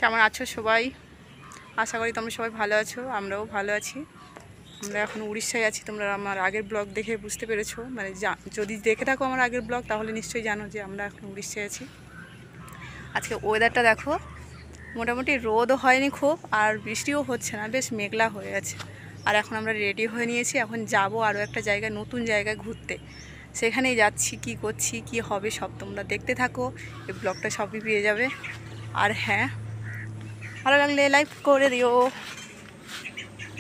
কেমন আছো সবাই? আশা করি তোমরা সবাই ভালো আছো, আমরাও ভালো আছি। আমরা এখন উড়িষ্যায় আছি। তোমরা আমার আগের ব্লগ দেখে বুঝতে পেরেছো, মানে যদি দেখে থাকো আমার আগের ব্লগ তাহলে নিশ্চয়ই জানো যে আমরা এখন উড়িষ্যায় আছি। আজকে ওয়েদারটা দেখো, মোটামুটি রোদও হয়নি খুব আর বৃষ্টিও হচ্ছে না, বেশ মেঘলা হয়ে আছে। আর এখন আমরা রেডি হয়ে নিয়েছি, এখন যাব আরও একটা জায়গায়, নতুন জায়গায় ঘুরতে। সেখানেই যাচ্ছি, কি করছি কি হবে সব তোমরা দেখতে থাকো, এই ব্লগটা সবই পেয়ে যাবে। আর হ্যাঁ, ভালো লাগলে লাইক করে দিও।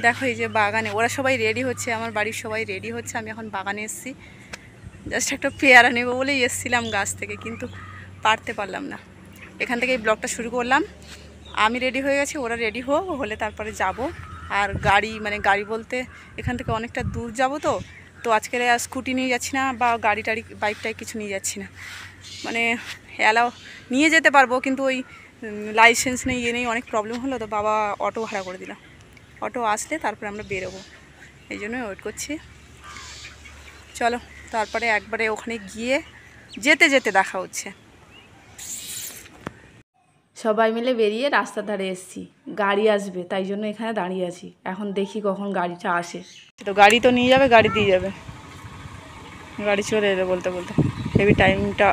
দেখো এই যে বাগানে ওরা সবাই রেডি হচ্ছে, আমার বাড়ির সবাই রেডি হচ্ছে। আমি এখন বাগানে এসেছি, জাস্ট একটা পেয়ারা নেবো বলেই এসেছিলাম গাছ থেকে, কিন্তু পারতে পারলাম না। এখান থেকে এই ব্লগটা শুরু করলাম। আমি রেডি হয়ে গেছি, ওরা রেডি হলে তারপরে যাব। আর গাড়ি বলতে এখান থেকে অনেকটা দূর যাব, তো আজকে আর স্কুটি নিয়ে যাচ্ছি না, বা গাড়ি টাড়ি বাইকটাই কিছু নিয়ে যাচ্ছি না। মানে অ্যালাও নিয়ে যেতে পারবো, কিন্তু ওই লাইসেন্স নেই, নেই, অনেক প্রবলেম হলো, তো বাবা অটো ভাড়া করে দিলাম। অটো আসলে তারপরে আমরা বেরোবো, এই জন্যই ওয়েট করছি। চলো তারপরে একবারে ওখানে গিয়ে যেতে যেতে দেখা হচ্ছে। সবাই মিলে বেরিয়ে রাস্তার ধারে এসেছি, গাড়ি আসবে তাই জন্য এখানে দাঁড়িয়ে আছি। এখন দেখি কখন গাড়িটা আসে। তো গাড়ি তো নিয়ে যাবে, গাড়ি দিয়ে যাবে, গাড়ি চলে এলো বলতে বলতে। হেভি টাইমটা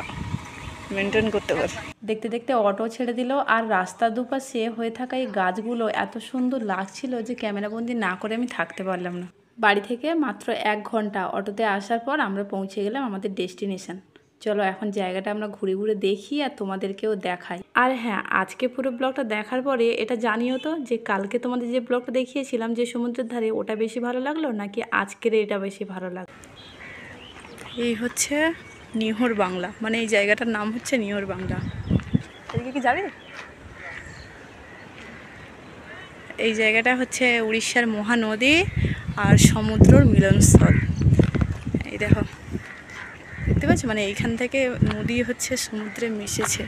মেনটেন করতে পারে। দেখতে দেখতে অটো ছেড়ে দিল, আর রাস্তার দুপাশে হয়ে থাকা এই গাছগুলো এত সুন্দর লাগছিল যে ক্যামেরাবন্দি না করে আমি থাকতে পারলাম না। বাড়ি থেকে মাত্র 1 ঘন্টা অটোতে আসার পর আমরা পৌঁছে গেলাম আমাদের ডেস্টিনেশন। চলো এখন জায়গাটা আমরা ঘুরে ঘুরে দেখি আর তোমাদেরকেও দেখাই। আর হ্যাঁ, আজকে পুরো ব্লগটা দেখার পরে এটা জানিও তো যে কালকে তোমাদের যে ব্লগটা দেখিয়েছিলাম যে সমুদ্রের ধারে, ওটা বেশি ভালো লাগলো নাকি আজকের এটা বেশি ভালো লাগলো। এই হচ্ছে নিহর বাংলা, মানে এই জায়গাটার নাম হচ্ছে নিহর বাংলা। এদিকে কি যাবে? এই জায়গাটা হচ্ছে উড়িষ্যার মহানদী আর সমুদ্রর মিলনস্থল। এই দেখো, দেখতে পাচ্ছ, মানে এইখান থেকে নদী হচ্ছে সমুদ্রে মিশেছে।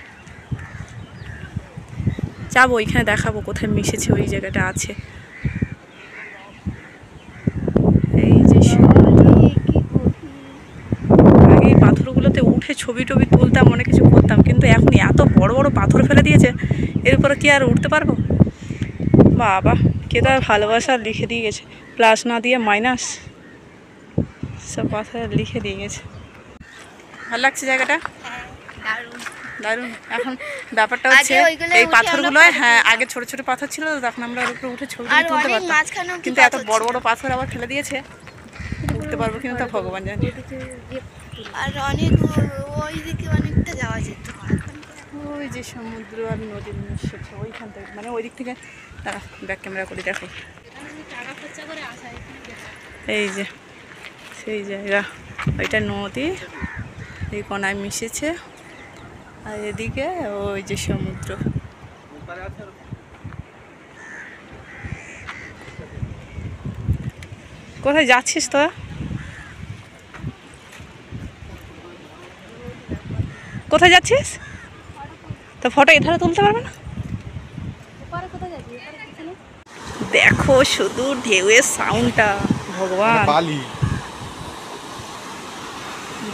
যাবো ওইখানে, দেখাবো কোথায় মিশেছে, ওই জায়গাটা আছে। এই যে আগে এই পাথরগুলোতে উঠে ছবি টবি তুলতাম, অনেক কিছু করতাম, কিন্তু এখন এত বড় বড় পাথর ফেলে দিয়েছে, এর উপরে কি আর উঠতে পারবো? বাবা, কে তার ভালোবাসা লিখে দিয়ে গেছে, প্লাস না দিয়ে মাইনাস, সব কথা লিখে দিয়ে গেছে। ভালো লাগছে জায়গাটা, দারুণ। এখন ব্যাপারটা হচ্ছে এই পাথরগুলো, হ্যাঁ আগে ছোট ছোট পাথর ছিল, তখন আমরা ওর উপরে উঠে ছবি তুলতে পারতাম, কিন্তু এত বড় বড় পাথর আবার ফেলে দিয়েছে, উঠতে পারবো কিনা তা ভগবান জানে। আর অনেক ওইদিকে অনেকটা যাওয়া যেত, ওই যে সমুদ্র আর নদীর মিশেছে ওইখান থেকে, মানে ওই দিক থেকে। তারা ব্যাক ক্যামেরা করে দেখাই। এই যে সেই জায়গা, ওইটা নদী, এই কোনায় মিশেছে, আর এদিকে ওই যে সমুদ্র। কোথায় যাচ্ছিস তোরা? কোথায় যাচ্ছিস? তো ফটো এধারে তুলতে পারবে না? দেখো শুধু ঢেউয়ের সাউন্ডটা, ভগবান।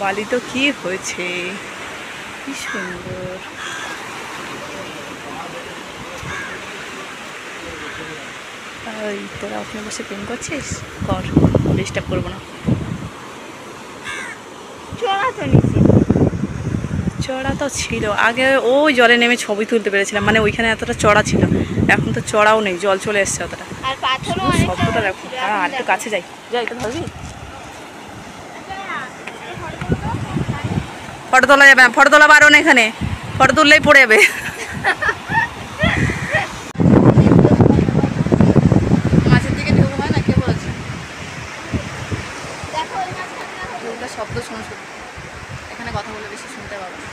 বালি তো কি হয়েছে, কি সুন্দর। তোরা ওখানে বসে প্রেম করছিস, কর, ডিস্টার্ব করবো না। চড়া তো ছিল আগে, ওই জলে নেমে ছবি তুলতে পেরেছিলাম, মানে ওইখানে এতটা চড়া ছিল, এখন তো চড়াও নেই, জল চলে এসছে অতটা। শব্দটা দেখো। আর একটু কাছে যাই, তো ধরবি? ফটো তোলা যাবে না, ফটো তোলা বারণ এখানে, ফটো তুললেই পড়ে যাবে। মাছের দিকে ঢেউ হয় না, কে বলছে? ঢেউটা শব্দ শোনো, এখানে কথা বলে বেশি শুনতে পাবো না।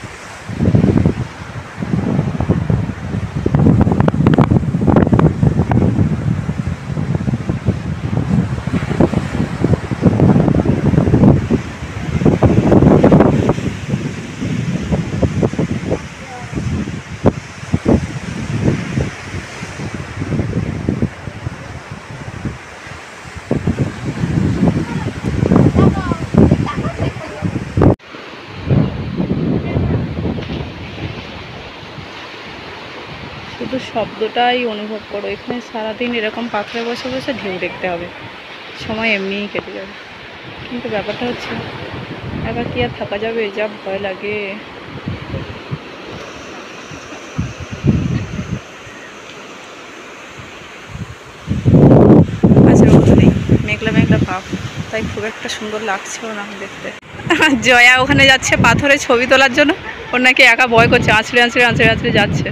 শুধু শব্দটাই অনুভব করো। এখানে সারাদিন এরকম পাথরে বসে বসে ঢেউ দেখতে হবে, সময় এমনিই কেটে যাবে। কিন্তু ব্যাপারটা হচ্ছে একা কি আর থাকা যাবে, যা ভয় লাগে। আচ্ছা, রোদ নেই, মেঘলা মেঘলা ভাব, তাই খুব একটা সুন্দর লাগছেও না দেখতে। জয়া ওখানে যাচ্ছে পাথরে ছবি তোলার জন্য, ওর নাকি একা ভয় করছে, আঁচড়ে আঁচড়ে আঁচড়ে আঁচড়ে যাচ্ছে।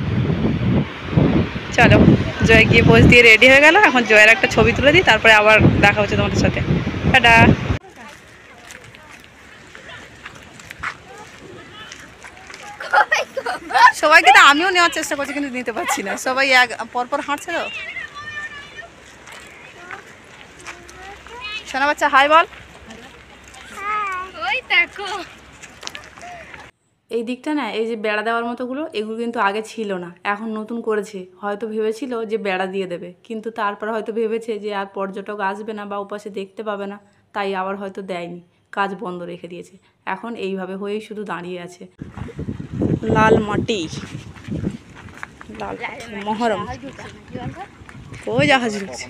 চলো, জয় গিয়ে পোজ দিয়ে রেডি হয়ে গেল। এখন জয়ের একটা ছবি তুলে দিই, তারপরে আবার দেখা হচ্ছে তোমাদের সাথে। টাটা। সবাইকে তো আমিও নেওয়ার চেষ্টা করছি, কিন্তু নিতে পারছি না, সবাই এক পরপর হাঁটছে তো। সোনা বাচ্চা হাই বল। ওই দেখো এই দিকটা না, এই যে বেড়া দেওয়ার মতোগুলো, এগুলো কিন্তু আগে ছিল না, এখন নতুন করেছে। হয়তো ভেবেছিল যে বেড়া দিয়ে দেবে, কিন্তু তারপর হয়তো ভেবেছে যে আর পর্যটক আসবে না বা ওপাশে দেখতে পাবে না, তাই আবার হয়তো দেয়নি, কাজ বন্ধ রেখে দিয়েছে। এখন এইভাবে হয়েই শুধু দাঁড়িয়ে আছে। লাল মাটি, লাল মহরম। ওই জাহাজ ঢুকছে,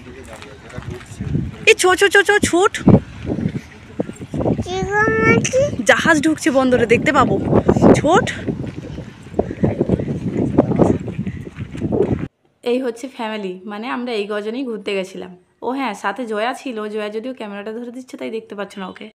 এই ছো ছো ছো ছো ছুট, জাহাজ ঢুকছে বন্দরে, দেখতে পাবো, ছোট। এই হচ্ছে ফ্যামিলি, মানে আমরা এই গজনেই ঘুরতে গেছিলাম। ও হ্যাঁ, সাথে জয়া ছিল, জয়া যদিও ক্যামেরাটা ধরে দিচ্ছে তাই দেখতে পাচ্ছ না ওকে।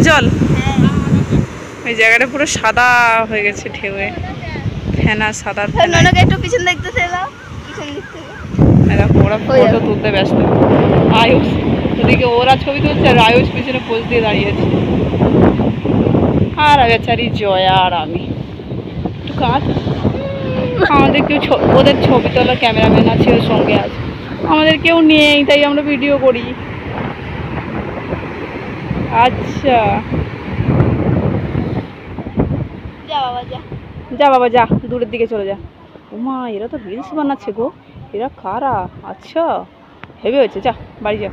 জল, ওই জায়গাটা পুরো সাদা হয়ে গেছে ঢেউয়ে, ফেনা সাদা। ননকে একটু পিছন দেখতেছে, এলাও পিছন দেখতে। দেখো ওরা ফটো তুলতে ব্যস্ত, আয়ুষ ওদিকে ওরা ছবি তুলছে আর আয়ুষ পিছনে পোজ দিয়ে দাঁড়িয়েছে। আর বেচারি জয়া আর আমি একটু কাঁদ। আমাদের কেউ ওদের ছবি তোলার ক্যামেরাম্যান আছে, ওর সঙ্গে আছে, আমাদের কেউ নেই, তাই আমরা ভিডিও করি। আচ্ছা যা বাবা যা, যা বাবা যা, দূরের দিকে চলে যা। ওমা, এরা তো রিলস বানাচ্ছে গো, এরা কারা? আচ্ছা, হেভি হয়েছে, যা বাড়ি যা।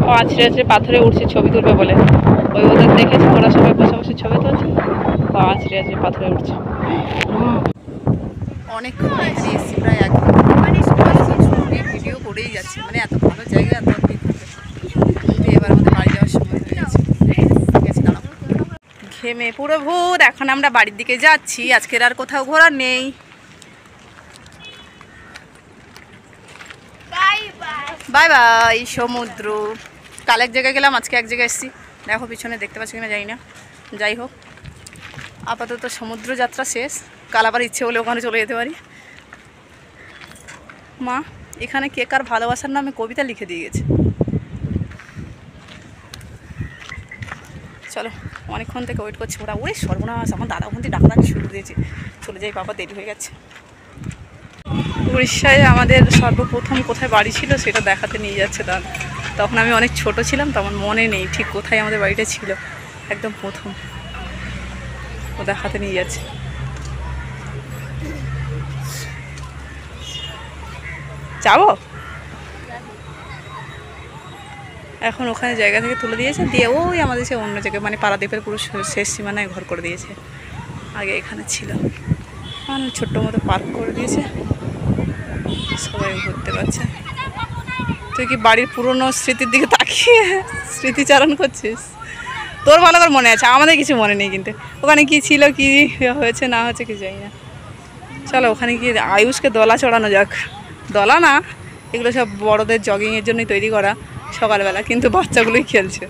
ও আছড়ে আছড়ে পাথরে উঠছে ছবি তুলবে বলে, ওই ওদের দেখেছে ওরা সবাই বসে বসে ছবি তুলছে, ও আছড়ে আছড়ে পাথরে উঠছে। অনেকক্ষণ এখানে এসেছি, প্রায় এক ভিডিও করেই যাচ্ছে, মানে এত ভালো জায়গা, এত কিন্তু এবার আমাদের বাড়ি যাওয়ার সময় হয়ে গেছে। ঠিক আছে, দাঁড়াবো। ঘেমে পুরো ভূত, এখন আমরা বাড়ির দিকে যাচ্ছি। আজকের আর কোথাও ঘোরার নেই। Bye bye. বাই বাই সমুদ্র। কাল এক জায়গায় গেলাম, আজকে এক জায়গায় এসেছি। দেখো পিছনে দেখতে পাচ্ছি কিনা জানি না, যাই হোক আপাতত সমুদ্র যাত্রা শেষ। কাল আবার ইচ্ছে হলে ওখানে চলে যেতে পারি। মা এখানে কে কার ভালোবাসার নামে কবিতা লিখে দিয়ে গেছে। চলো, অনেকক্ষণ থেকে ওয়েট করছি ওরা। ওরে সর্বনাশ, আমার দাদা ওখান থেকে ডাকাডাকি শুরু দিয়েছে, চলে যাই বাবা, দেরি হয়ে গেছে। উড়িষ্যায় আমাদের সর্বপ্রথম কোথায় বাড়ি ছিল সেটা দেখাতে নিয়ে যাচ্ছে দাদা। তখন আমি অনেক ছোট ছিলাম, তখন মনে নেই ঠিক কোথায় আমাদের বাড়িটা ছিল, একদম প্রথম ও দেখাতে নিয়ে যাচ্ছে। যাবো এখন ওখানে জায়গা থেকে তুলে দিয়েছে, দিয়ে ওই আমাদের সে অন্য জায়গায় মানে পারাদ্বীপের পুরো শেষ সীমানায় ঘর করে দিয়েছে। আগে এখানে ছিল, মানে ছোট্ট মতো পার্ক করে দিয়েছে, সবাই ঘুরতে পারছে। তুই কি বাড়ির পুরনো স্মৃতির দিকে তাকিয়ে স্মৃতিচারণ করছিস? তোর ভালো করে মনে আছে, আমাদের কিছু মনে নেই। কিন্তু ওখানে কি ছিল, কি হয়েছে না হয়েছে কিছু জানি না। চলো ওখানে গিয়ে আয়ুষকে দোলা চড়ানো যাক। দোলা না, এগুলো সব বড়দের জগিংয়ের জন্যই তৈরি করা সকালবেলা, কিন্তু বাচ্চাগুলোই খেলছে।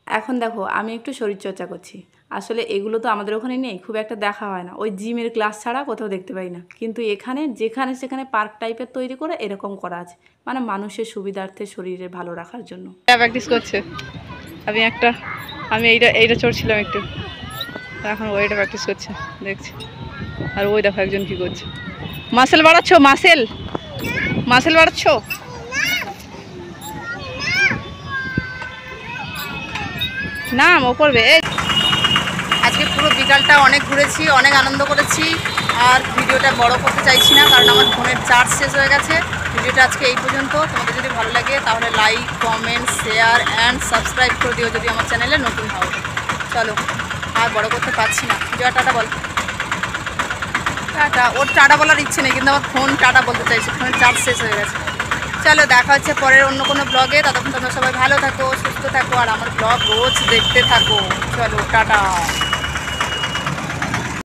এখন দেখো আমি একটু শরীরচর্চা করছি। আসলে এগুলো তো আমাদের ওখানে নেই, খুব একটা দেখা হয় না, ওই জিমের ক্লাস ছাড়া কোথাও দেখতে পাই না। কিন্তু এখানে যেখানে সেখানে পার্ক টাইপের তৈরি করে এরকম করা আছে, মানে মানুষের সুবিধার্থে শরীরে ভালো রাখার জন্য। প্র্যাকটিস করছে। আমি এইটা চড়ছিলাম একটু, এখন ওইটা প্র্যাকটিস করছে দেখছি। আর ওই দেখো একজন কি করছে, মাসেল বাড়াচ্ছ, মাসেল বাড়াচ্ছ। না ও করবে। আজকে পুরো বিকালটা অনেক ঘুরেছি, অনেক আনন্দ করেছি। আর ভিডিওটা বড় করতে চাইছি না, কারণ আমার ফোনের চার্জ শেষ হয়ে গেছে। ভিডিওটা আজকে এই পর্যন্ত। তোমাদের যদি ভালো লাগে তাহলে like, comment, share and subscribe করে দিও যদি আমার চ্যানেলে নতুন হও। চলো আর বড় করতে পারছি না। জয়া টাটা বল। টাটা। ওর টাটা বলার ইচ্ছে নেই, কিন্তু আমার ফোন টাটা বলতে চাইছে, ফোনের চার্জ শেষ হয়ে গেছে। চলো দেখা হচ্ছে পরের অন্য কোনো ব্লগে। ততক্ষণ তোমরা সবাই ভালো থাকো, সুস্থ থাকো, আর আমার ব্লগ রোজ দেখতে থাকো। চলো টাটা।